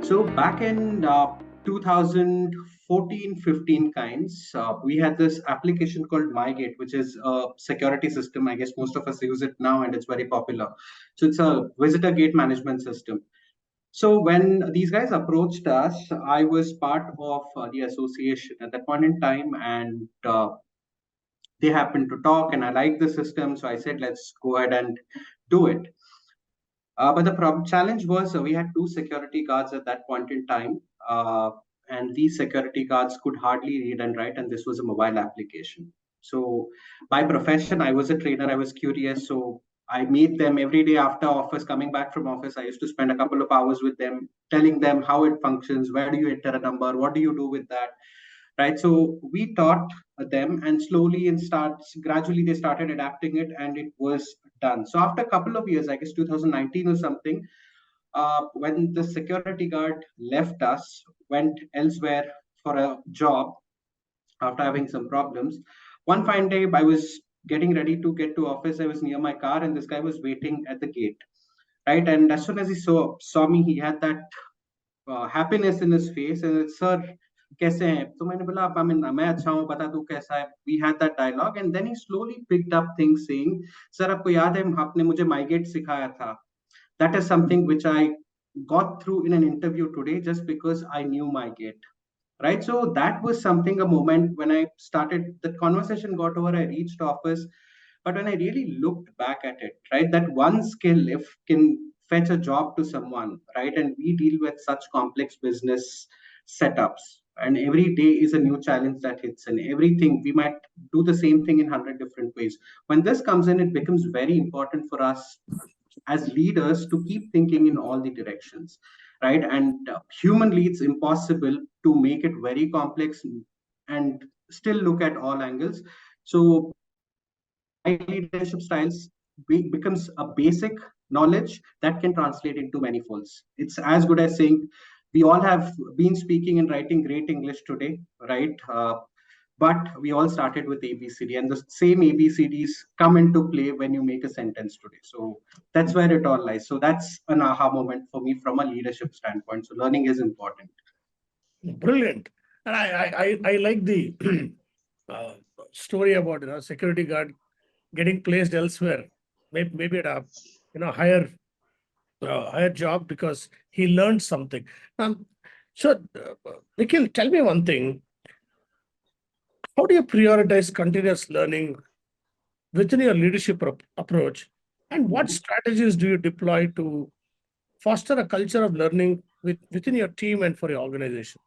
So back in 2014-15 kinds, we had this application called MyGate, which is a security system. I guess most of us use it now, and it's very popular. So it's a visitor gate management system. So when these guys approached us, I was part of the association at that point in time, and they happened to talk, and I liked the system, so I said, let's go ahead and do it. But the challenge was we had two security guards at that point in time, and these security guards could hardly read and write, and this was a mobile application. So, by profession, I was a trainer. I was curious, so I meet them every day after office. Coming back from office, I used to spend a couple of hours with them, telling them how it functions. Where do you enter a number? What do you do with that? Right. So we taught them, and slowly and gradually they started adapting it, and it was done. So after a couple of years, I guess 2019 or something, when the security guard left us, went elsewhere for a job after having some problems. One fine day, I was getting ready to get to office. I was near my car, and this guy was waiting at the gate. Right, and as soon as he saw me, he had that happiness in his face, and sir, कैसे हैं? तो मैंने बोला I mean, मैं अच्छा हूँ, बता तू कैसा है? We had that dialogue, and then he slowly picked up things, saying, "Sir, आपको याद है आपने मुझे माइगेट सिखाया था?" That is something which I got through in an interview today just because I knew MyGate. Right. So that was something, a moment when I started, the conversation got over, I reached office. But when I really looked back at it, right, that one skill, if can fetch a job to someone, right, and we deal with such complex business setups, and every day is a new challenge that hits, and everything we might do the same thing in 100 different ways. When this comes in, it becomes very important for us as leaders to keep thinking in all the directions, right? And humanly, it's impossible to make it very complex and still look at all angles. So my leadership styles becomes a basic knowledge that can translate into many folds. It's as good as saying we all have been speaking and writing great English today, right? But we all started with ABCD, and the same ABCDs come into play when you make a sentence today. So that's where it all lies. So that's an aha moment for me from a leadership standpoint. So learning is important. Brilliant. And I like the uh, story about security guard getting placed elsewhere, maybe at a higher job because he learned something. So, Nikhil, tell me one thing. How do you prioritize continuous learning within your leadership approach? And what strategies do you deploy to foster a culture of learning within your team and for your organization?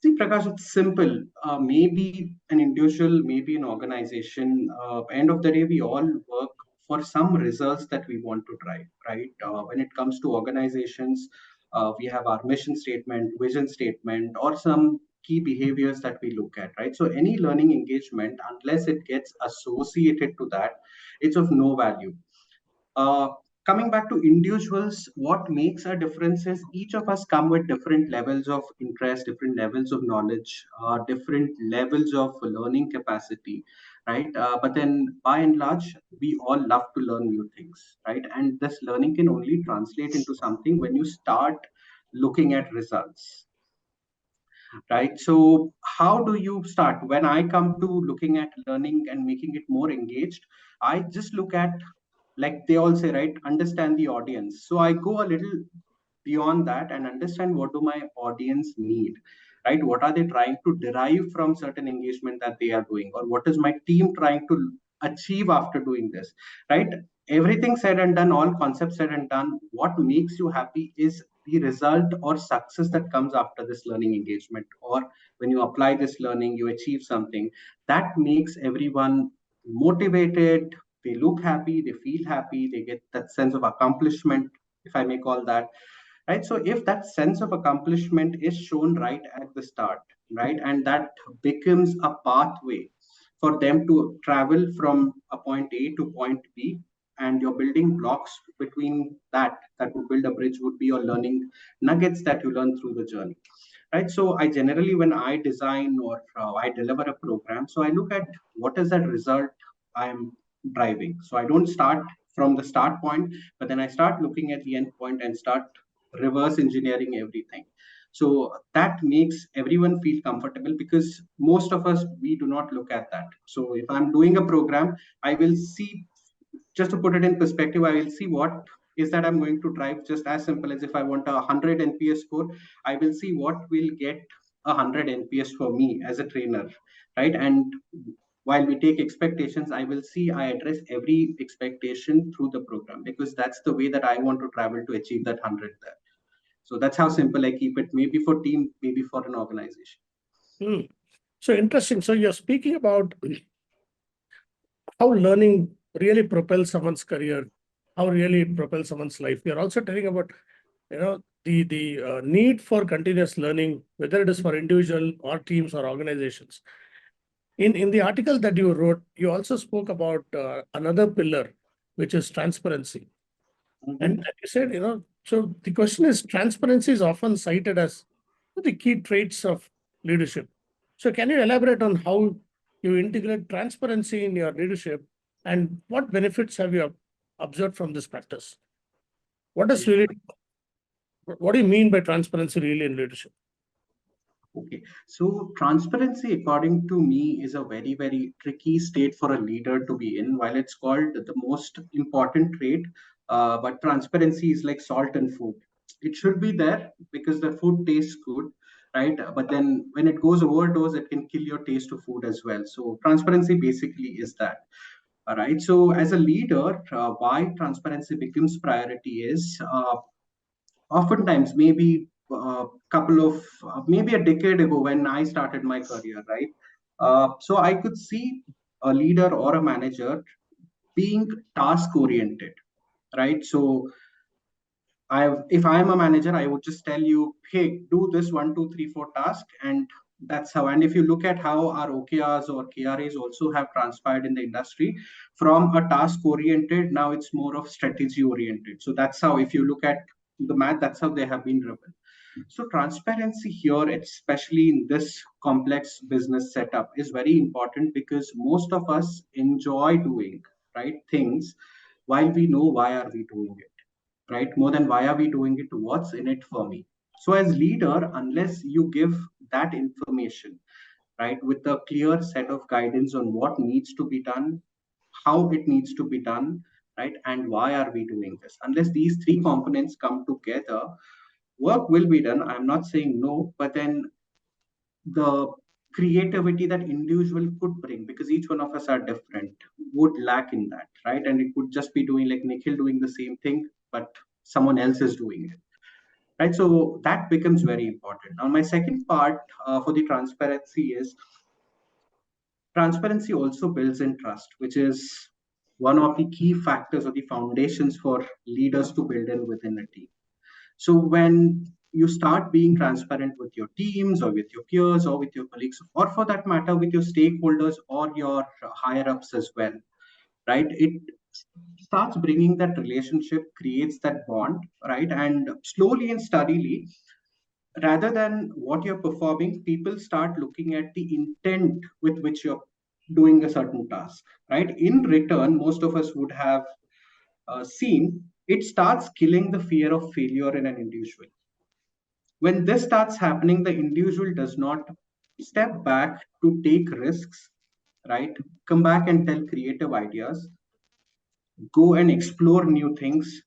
See, Prakash, it's simple. Maybe an individual, maybe an organization. End of the day, we all work for some results that we want to drive, right? When it comes to organizations, we have our mission statement, vision statement, or some key behaviors that we look at, right? So any learning engagement, unless it gets associated to that, it's of no value. uh, Coming back to individuals, what makes a difference is each of us come with different levels of interest, different levels of knowledge, different levels of learning capacity, right? But then by and large, we all love to learn new things, right? And this learning can only translate into something when you start looking at results, right? So how do you start? When I come to looking at learning and making it more engaged, I just look at, like they all say, right, understand the audience. So I go a little beyond that and understand what do my audience need, right? What are they trying to derive from certain engagement that they are doing, or what is my team trying to achieve after doing this, right? Everything said and done, all concepts said and done, what makes you happy is the result or success that comes after this learning engagement, or when you apply this learning, you achieve something that makes everyone motivated. They look happy, they feel happy, they get that sense of accomplishment, if I may call that, right? So if that sense of accomplishment is shown right at the start, right, and that becomes a pathway for them to travel from a point A to point B, and your building blocks between that would build a bridge would be your learning nuggets that you learn through the journey, right? So I generally, when I design or I deliver a program, so I look at what is that result I'm driving. So I don't start from the start point, but then I start looking at the end point and start reverse engineering everything. So that makes everyone feel comfortable, because most of us, we do not look at that. So if I'm doing a program, I will see, just to put it in perspective, I will see what is that I'm going to drive. Just as simple as, if I want a 100 nps score, I will see what will get a 100 nps for me as a trainer, right? And while we take expectations, I will see I address every expectation through the program, because that's the way that I want to travel to achieve that 100 there. So that's how simple I keep it, maybe for team, maybe for an organization. Hmm. So interesting. So you're speaking about how learning really propels someone's career, how really it propels someone's life. You're also telling about, the need for continuous learning, whether it is for individual or teams or organizations. In the article that you wrote, you also spoke about another pillar, which is transparency. And Mhm. you said, so the question is, transparency is often cited as the key traits of leadership. So can you elaborate on how you integrate transparency in your leadership, and what benefits have you observed from this practice? What do you mean by transparency really in leadership? Okay, so transparency, according to me, is a very, very tricky state for a leader to be in. While it's called the most important trait, but transparency is like salt in food. It should be there because the food tastes good, right? But then when it goes overdose, it can kill your taste of food as well. So transparency basically is that. All right. So as a leader, why transparency becomes priority is, oftentimes, maybe a couple of maybe a decade ago when I started my career, right? So I could see a leader or a manager being task oriented, right? So if I am a manager, I would just tell you, hey, do this 1, 2, 3, 4 task, and that's how. And if you look at how our OKRs or KRAs also have transpired in the industry, from a task oriented, now it's more of strategy oriented. So that's how, if you look at the math, that's how they have been driven. So transparency here, especially in this complex business setup, is very important, because most of us enjoy doing right things while we know why are we doing it, right? More than why are we doing it, what's in it for me. So as leader, unless you give that information, right, with a clear set of guidance on what needs to be done, how it needs to be done, right, and why are we doing this, unless these three components come together, work will be done. I'm not saying no, but then the creativity that individual could bring, because each one of us are different, would lack in that, right? And it could just be doing like Nikhil doing the same thing, but someone else is doing it, right? So that becomes very important. Now, my second part for the transparency is, transparency also builds in trust, which is one of the key factors or the foundations for leaders to build in within a team. So when you start being transparent with your teams or with your peers or with your colleagues, or for that matter, with your stakeholders or your higher ups as well, right? It starts bringing that relationship, creates that bond, right? And slowly and steadily, rather than what you're performing, people start looking at the intent with which you're doing a certain task, right? In return, most of us would have seen it starts killing the fear of failure in an individual. When this starts happening, the individual does not step back to take risks, right? Come back and tell creative ideas, go and explore new things,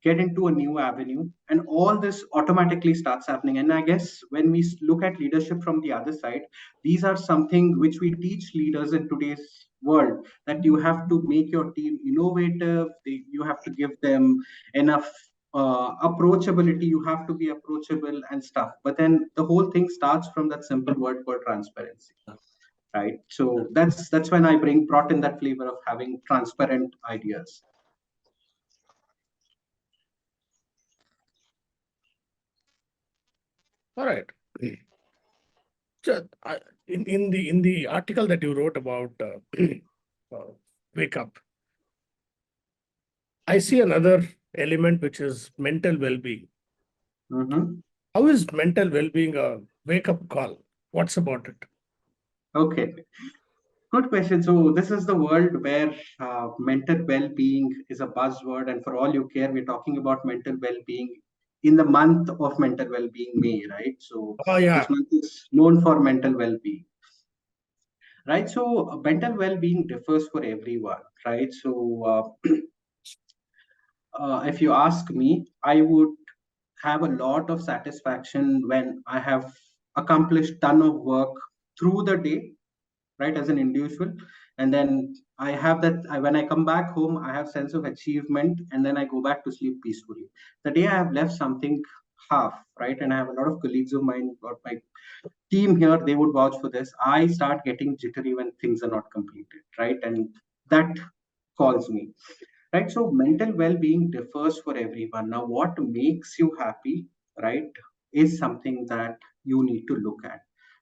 get into a new avenue, and all this automatically starts happening. And I guess when we look at leadership from the other side, these are something which we teach leaders in today's world, that you have to make your team innovative, you have to give them enough approachability, you have to be approachable and stuff. But then the whole thing starts from that simple word called transparency, right? So that's when I brought in that flavor of having transparent ideas. All right. So, in the article that you wrote about uh, wake up, I see another element, which is mental well-being. Mhm. How is mental well-being a wake-up call? What's about it? Okay, good question. So this is the world where mental well-being is a buzzword, and for all you care, we're talking about mental well-being in the month of mental well-being, May, right? So Oh, this yeah. month is known for mental well-being, right? So mental well-being differs for everyone, right? So if you ask me, I would have a lot of satisfaction when I have accomplished ton of work through the day, right, as an individual, and then I have that when I come back home, I have sense of achievement, and then I go back to sleep peacefully. The day I have left something half, right, and I have a lot of colleagues of mine or my team here, they would vouch for this. I start getting jittery when things are not completed, right, and that calls me. Right, so mental well-being differs for everyone. Now, what makes you happy, right, is something that you need to look at.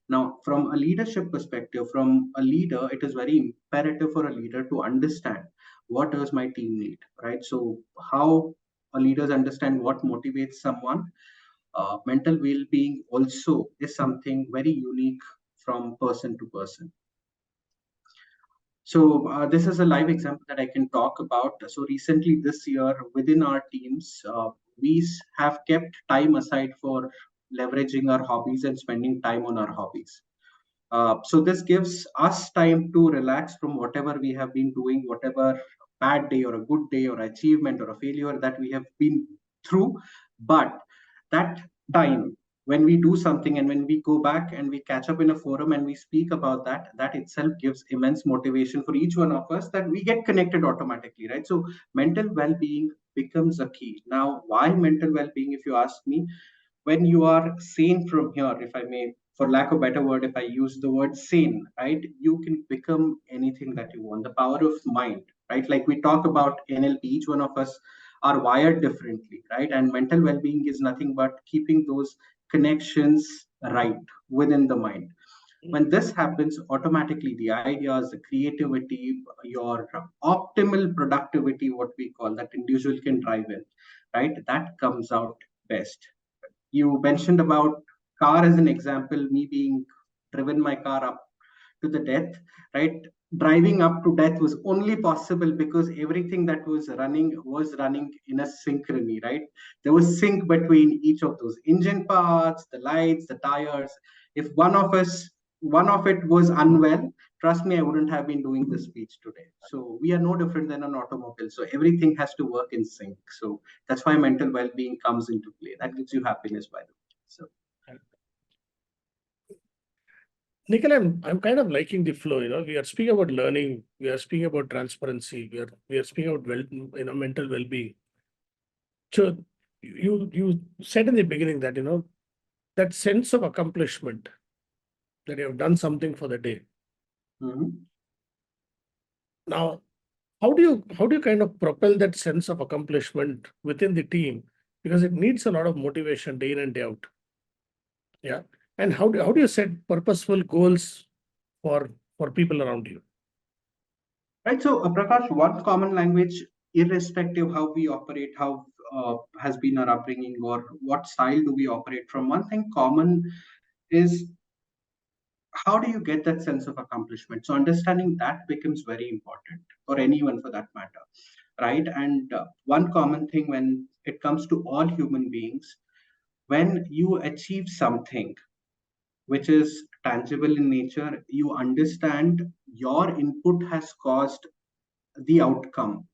Now, from a leadership perspective, from a leader, it is very imperative for a leader to understand what does my team need, right? So, how a leaders understand what motivates someone. Mental well-being also is something very unique from person to person. So this is a live example that I can talk about. So recently this year within our teams, we have kept time aside for leveraging our hobbies and spending time on our hobbies. So this gives us time to relax from whatever we have been doing, whatever bad day or a good day or achievement or a failure that we have been through. But that time when we do something and when we go back and we catch up in a forum and we speak about that, that itself gives immense motivation for each one of us that we get connected automatically, right? So mental well-being becomes a key. Now, why mental well-being, if you ask me? When you are sane from here, if I may, for lack of a better word, if I use the word sane, right, you can become anything that you want. The power of mind, right? Like we talk about NLP, each one of us are wired differently, right? And mental well-being is nothing but keeping those connections right within the mind. When this happens, automatically the ideas, the creativity, your optimal productivity, what we call that individual can drive in, right? That comes out best. You mentioned about car as an example, me being driven my car up to the death, right? Driving up to death was only possible because everything that was running in a synchrony, right? There was sync between each of those engine parts, the lights, the tires. If one of it was unwell, trust me, I wouldn't have been doing this speech today. So we are no different than an automobile. So everything has to work in sync. So that's why mental well-being comes into play. That gives you happiness, by the way. So Nikhil, I'm kind of liking the flow. We are speaking about learning, we are speaking about transparency, we are speaking about mental well-being. So you said in the beginning that that sense of accomplishment, that you have done something for the day. mhm. Now, how do you kind of propel that sense of accomplishment within the team? Because it needs a lot of motivation day in and day out. Yeah. And how do you set purposeful goals for people around you? Right. So, Prakash, one common language, irrespective how we operate, how has been our upbringing, or what style do we operate from, one thing common is how do you get that sense of accomplishment? So, understanding that becomes very important for anyone for that matter, right? And one common thing when it comes to all human beings, when you achieve something which is tangible in nature, you understand your input has caused the outcome,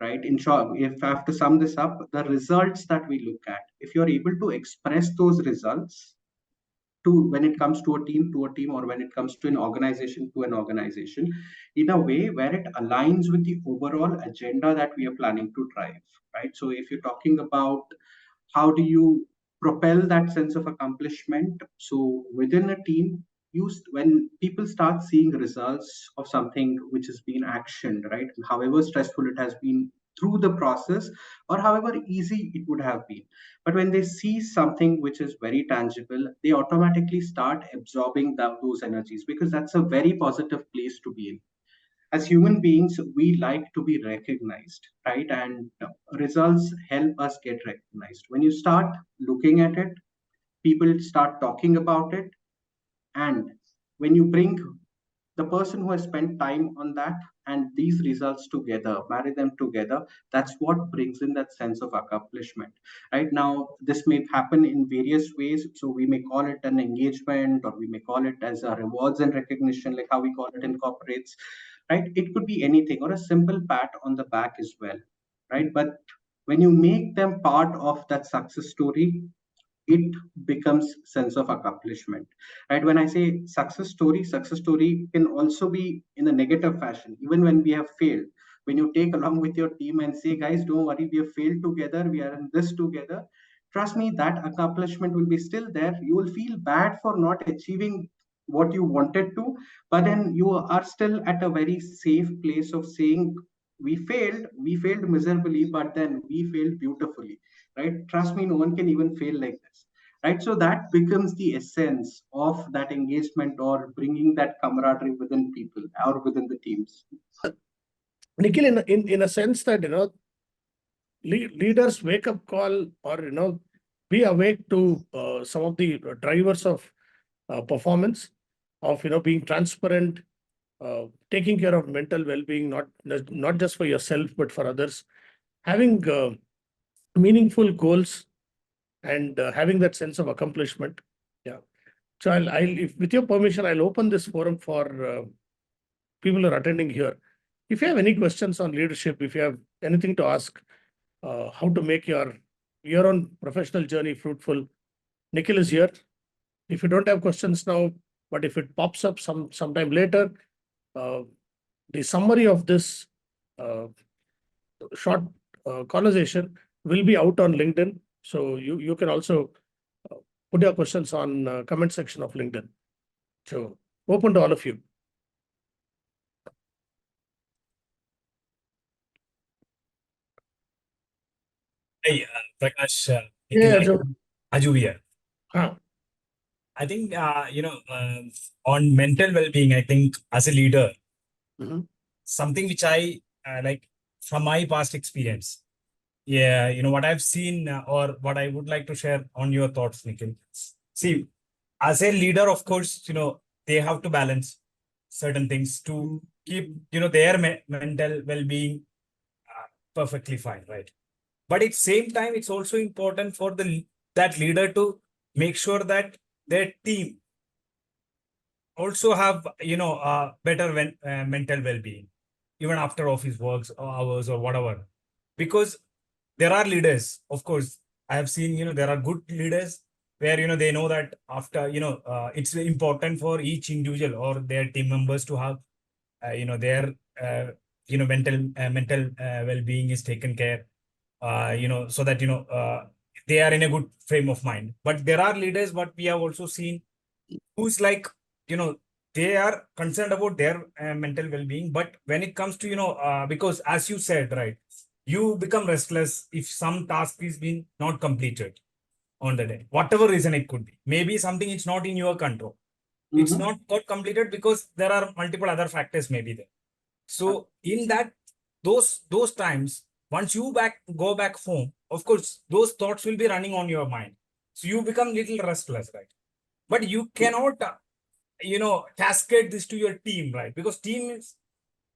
right? In short, if I have to sum this up, the results that we look at, if you're able to express those results to when it comes to a team, or when it comes to an organization, in a way where it aligns with the overall agenda that we are planning to drive, right? So if you're talking about how do you propel that sense of accomplishment, so within a team, when people start seeing results of something which has been actioned, right, however stressful it has been through the process, or however easy it would have been, but when they see something which is very tangible, they automatically start absorbing those energies, because that's a very positive place to be in. As human beings, we like to be recognized, right? And results help us get recognized. When you start looking at it, people start talking about it, and when you bring the person who has spent time on that and these results together, marry them together, that's what brings in that sense of accomplishment. Right now, this may happen in various ways. So we may call it an engagement, or we may call it as a rewards and recognition, like how we call it in corporates. Right? It could be anything, or a simple pat on the back as well. Right? But when you make them part of that success story, it becomes sense of accomplishment. And when I say success story can also be in a negative fashion. Even when we have failed, when you take along with your team and say, guys, don't worry, we have failed together, we are in this together, trust me, that accomplishment will be still there. You will feel bad for not achieving what you wanted to, but then you are still at a very safe place of saying, we failed miserably, but then we failed beautifully. Right? Trust me, no one can even fail like this. Right? So that becomes the essence of that engagement, or bringing that camaraderie within people or within the teams. Nikhil, in a sense that, leaders wake up call, or, be awake to some of the drivers of performance, of, being transparent, taking care of mental well-being, not just for yourself, but for others, having meaningful goals, and having that sense of accomplishment. Yeah. So if, with your permission, I'll open this forum for people who are attending here. If you have any questions on leadership, if you have anything to ask, how to make your own professional journey fruitful, Nikhil is here. If you don't have questions now, but if it pops up sometime later, uh, the summary of this short conversation will be out on LinkedIn. So you can also put your questions on comment section of LinkedIn. So open to all of you. Hey, Prakash, Yeah, Nikhil, so, Aju here. huh. I think, on mental well-being, I think as a leader, Mhm. something which I like from my past experience. Yeah, what I've seen, or what I would like to share on your thoughts, Nikhil. See, as a leader, of course, they have to balance certain things to keep, their mental well-being perfectly fine, right? But at same time, it's also important for that leader to make sure that their team also have better mental well-being, even after office works or hours or whatever. Because there are leaders, of course, I have seen, there are good leaders where they know that after it's important for each individual or their team members to have their mental well-being is taken care, so that they are in a good frame of mind. But there are leaders, what we have also seen, who's like, you know they are concerned about their mental well-being, but when it comes to because as you said, right, you become restless if some task is being not completed on the day, whatever reason it could be. Maybe something it's not in your control, it's Mhm. not got completed because there are multiple other factors maybe there. So in that, those times, once you go back home, of course those thoughts will be running on your mind, so you become little restless, right? But you cannot cascade this to your team, right? Because team is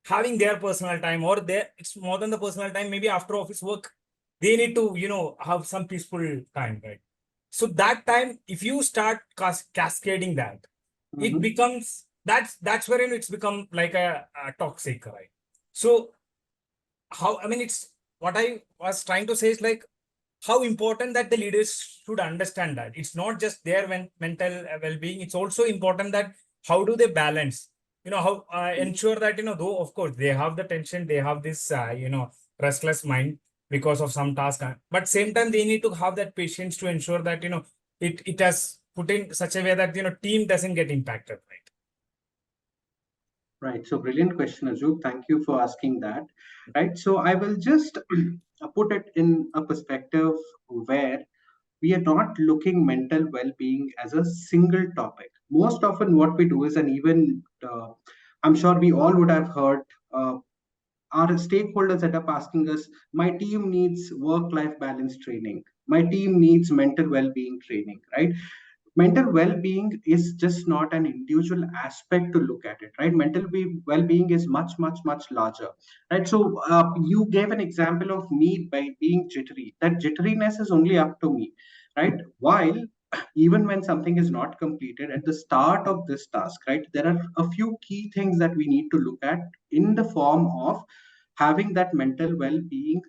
having their personal time, or their, it's more than the personal time, maybe after office work they need to have some peaceful time, right? So that time, if you start cascading that, it Mhm. becomes, that's where it's become like a toxic, right? So how, I mean, it's what I was trying to say is like how important that the leaders should understand that it's not just their mental well-being, it's also important that how do they balance, how ensure that though of course they have the tension, they have this restless mind because of some task, but same time they need to have that patience to ensure that it has put in such a way that team doesn't get impacted, right? Right. So brilliant question, Aju. Thank you for asking that. Right. So I will just put it in a perspective where we are not looking mental well-being as a single topic. Most often, what we do is, and even I'm sure we all would have heard our stakeholders end up asking us, my team needs work-life balance training. My team needs mental well-being training, right? mental well-being is just not an individual aspect to look at it, right? Well-being is much, much, much larger, right? So you gave an example of me by being jittery. That jitteriness is only up to me, right? While even when something is not completed at the start of this task, right, there are a few key things that we need to look at in the form of having that mental well-being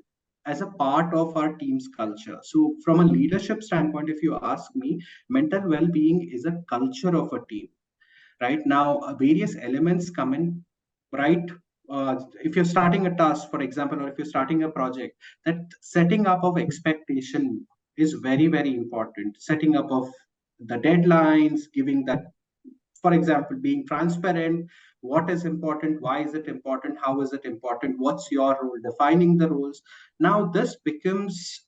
as a part of our team's culture. So from a leadership standpoint, if you ask me, mental well-being is a culture of a team. Right now, various elements come in, right? If you're starting a task, for example, or if you're starting a project, that setting up of expectation is very, very important. Setting up of the deadlines, giving that, for example, being transparent, what is important, why is it important, how is it important, what's your role, defining the roles. Now this becomes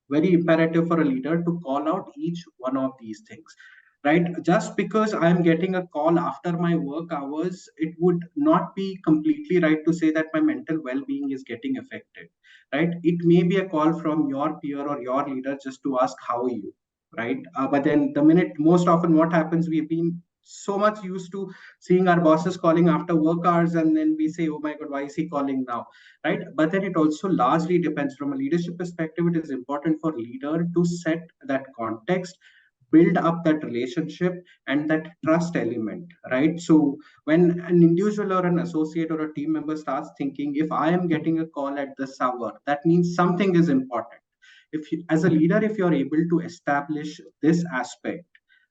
very imperative for a leader to call out each one of these things, right? Just because I'm getting a call after my work hours, it would not be completely right to say that my mental well-being is getting affected, right? It may be a call from your peer or your leader just to ask how are you, right? But then the minute, most often what happens, we've been so much used to seeing our bosses calling after work hours, and then we say, oh my god, why is he calling now, right? But then it also largely depends from a leadership perspective. It is important for leader to set that context, build up that relationship and that trust element, right? So when an individual or an associate or a team member starts thinking, if I am getting a call at this hour, that means something is important. If you, as a leader, if you're able to establish this aspect,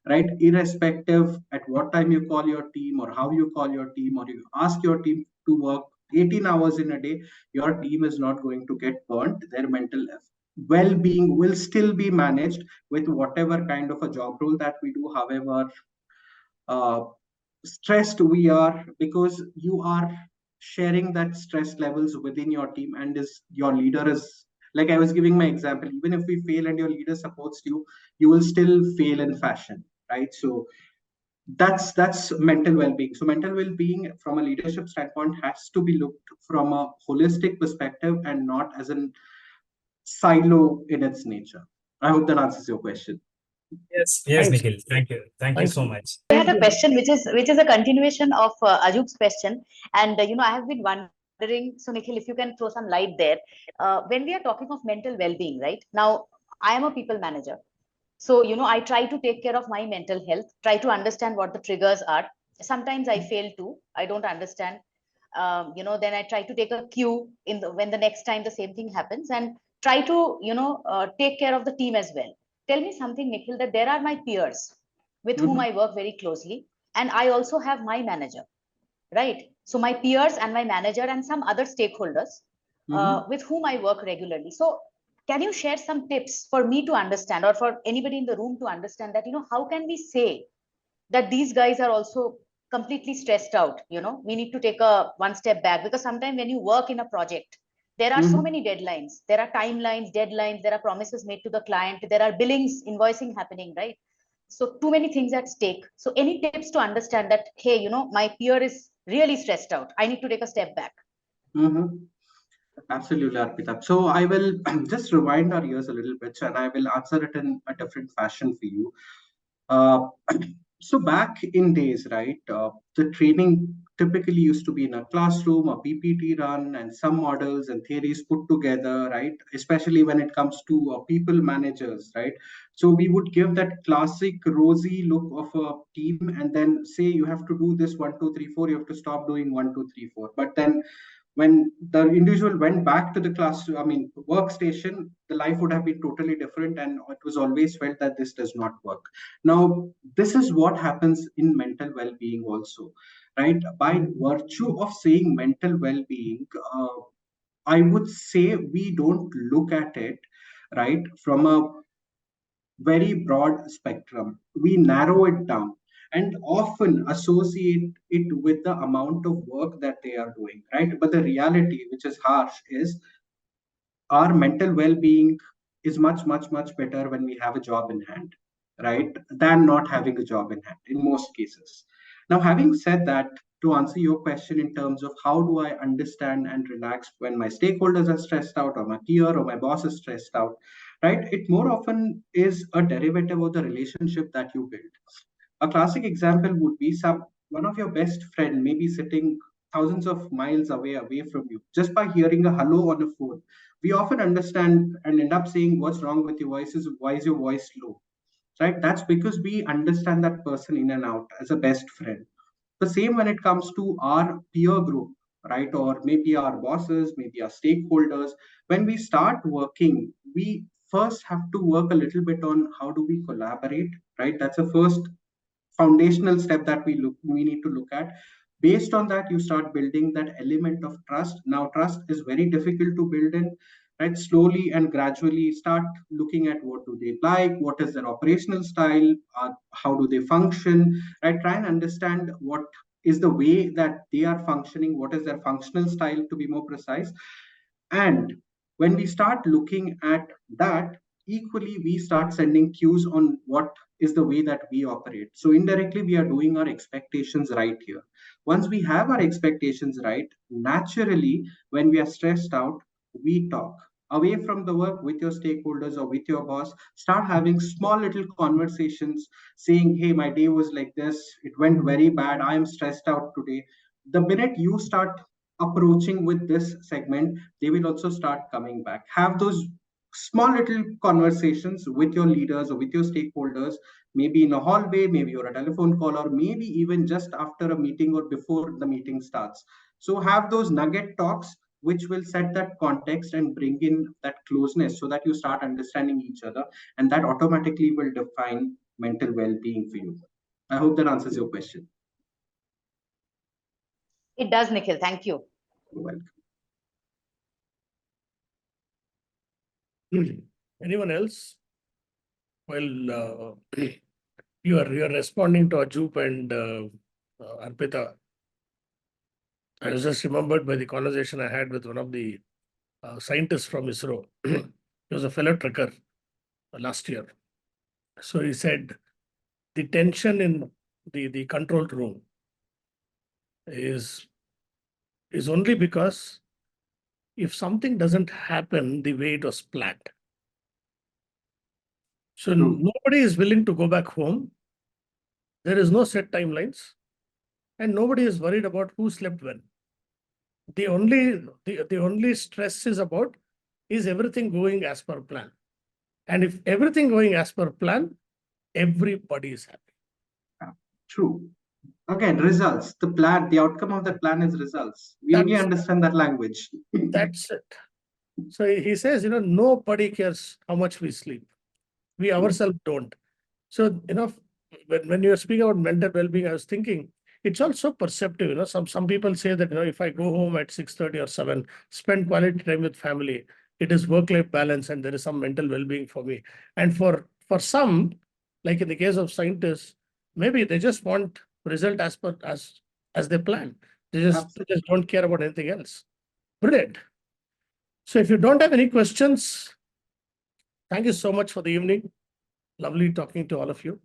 right, irrespective at what time you call your team or how you call your team, or you ask your team to work 18 hours in a day, your team is not going to get burnt. Their mental well-being will still be managed with whatever kind of a job role that we do, however uh, stressed we are, because you are sharing that stress levels within your team, and is your leader is, like I was giving my example, even if we fail and your leader supports you, you will still fail in fashion, right? So that's mental well-being. So mental well-being from a leadership standpoint has to be looked from a holistic perspective and not as an silo in its nature. I hope that answers your question. Yes, Thanks. Nikhil. Thank you Thanks. so much. I had a question which is a continuation of Ajub's question, and I have been wondering. So, Nikhil, if you can throw some light there, when we are talking of mental well-being, right now, I am a people manager, so I try to take care of my mental health, try to understand what the triggers are. Sometimes I fail to, I don't understand. Then I try to take a cue in the when the next time the same thing happens, and try to take care of the team as well. Tell me something, Nikhil, that there are my peers with whom Mhm, I work very closely, and I also have my manager, right? So my peers and my manager and some other stakeholders mhm, with whom I work regularly. So can you share some tips for me to understand, or for anybody in the room to understand, that how can we say that these guys are also completely stressed out? We need to take a one step back, because sometimes when you work in a project, there are so mhm. many deadlines, there are timelines, deadlines, there are promises made to the client, there are billings, invoicing happening, right? So too many things at stake. So any tips to understand that, hey, my peer is really stressed out, I need to take a step back? Mhm. Absolutely, Arpita. So I will just rewind our ears a little bit, and I will answer it in a different fashion for you. Uh, so back in days, right, the training typically used to be in a classroom, a PPT run, and some models and theories put together, right? Especially when it comes to people managers, right? So we would give that classic rosy look of a team, and then say you have to do this 1, 2, 3, 4. You have to stop doing 1, 2, 3, 4. But then when the individual went back to the class, I mean, workstation, the life would have been totally different, and it was always felt that this does not work. Now, this is what happens in mental well-being also, right? By virtue of saying mental well-being, I would say we don't look at it, right, from a very broad spectrum. We narrow it down and often associate it with the amount of work that they are doing, right? But the reality, which is harsh, is our mental well-being is much, much, much better when we have a job in hand, right, than not having a job in hand in most cases. Now, having said that, to answer your question in terms of how do I understand and relax when my stakeholders are stressed out, or my peer or my boss is stressed out, right? It more often is a derivative of the relationship that you build. A classic example would be one of your best friend may be sitting thousands of miles away from you. Just by hearing a hello on a phone, we often understand and end up saying, "What's wrong with your voice? Why is your voice low?" Right? That's because we understand that person in and out as a best friend. The same when it comes to our peer group, right? Or maybe our bosses, maybe our stakeholders. When we start working, we first have to work a little bit on how do we collaborate, right? That's a first foundational step that we need to look at. Based on that, you start building that element of trust. Now trust is very difficult to build in, right? Slowly and gradually start looking at what do they like, what is their operational style, how do they function, right? Try and understand what is the way that they are functioning, what is their functional style, to be more precise. And when we start looking at that, equally, we start sending cues on what is the way that we operate. So indirectly, we are doing our expectations right here. Once we have our expectations right, naturally, when we are stressed out, we talk. Away from the work with your stakeholders or with your boss, start having small little conversations saying, "Hey, my day was like this. It went very bad. I am stressed out today." The minute you start approaching with this segment, they will also start coming back. Have those small little conversations with your leaders or with your stakeholders, maybe in a hallway, maybe or a telephone call, or maybe even just after a meeting or before the meeting starts. So have those nugget talks which will set that context and bring in that closeness so that you start understanding each other, and that automatically will define mental well-being for you. I hope that answers your question. It does, Nikhil. Thank you. You're welcome. Anyone else? Well, you are responding to Ajoop and Arpita. I was just remembered by the conversation I had with one of the scientists from ISRO. He was a fellow trekker last year. So he said the tension in the control room is only because if something doesn't happen the way it was planned. So nobody is willing to go back home. There is no set timelines, and nobody is worried about who slept when. The only stress is about, is everything going as per plan? And if everything going as per plan, everybody is happy. True. Again, results. The plan, the outcome of the plan is results. We only understand that language. That's it. So he says, nobody cares how much we sleep. We ourselves don't. So, when you're speaking about mental well-being, I was thinking it's also perceptive. Some people say that, if I go home at 6:30 or 7, spend quality time with family, it is work-life balance and there is some mental well-being for me. And for some, like in the case of scientists, maybe they just want result as they plan. They just don't care about anything else. Brilliant. So if you don't have any questions, thank you so much for the evening. Lovely talking to all of you.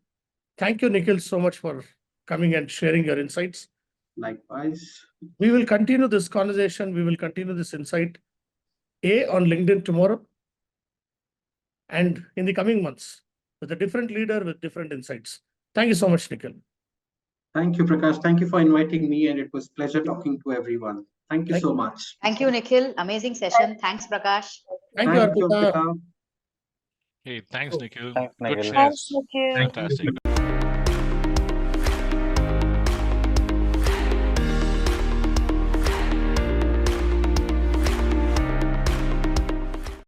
Thank you, Nikhil, so much for coming and sharing your insights. Likewise. We will continue this conversation. We will continue this insight on LinkedIn tomorrow and in the coming months with a different leader with different insights. Thank you so much, Nikhil. Thank you, Prakash. Thank you for inviting me, and it was a pleasure talking to everyone. Thank you so much. Thank you, Nikhil. Amazing session. Thanks, Prakash. Thank you, Arpita. Hey, thanks, Nikhil. Thanks, Good Nikhil. shares. Nikhil. Fantastic.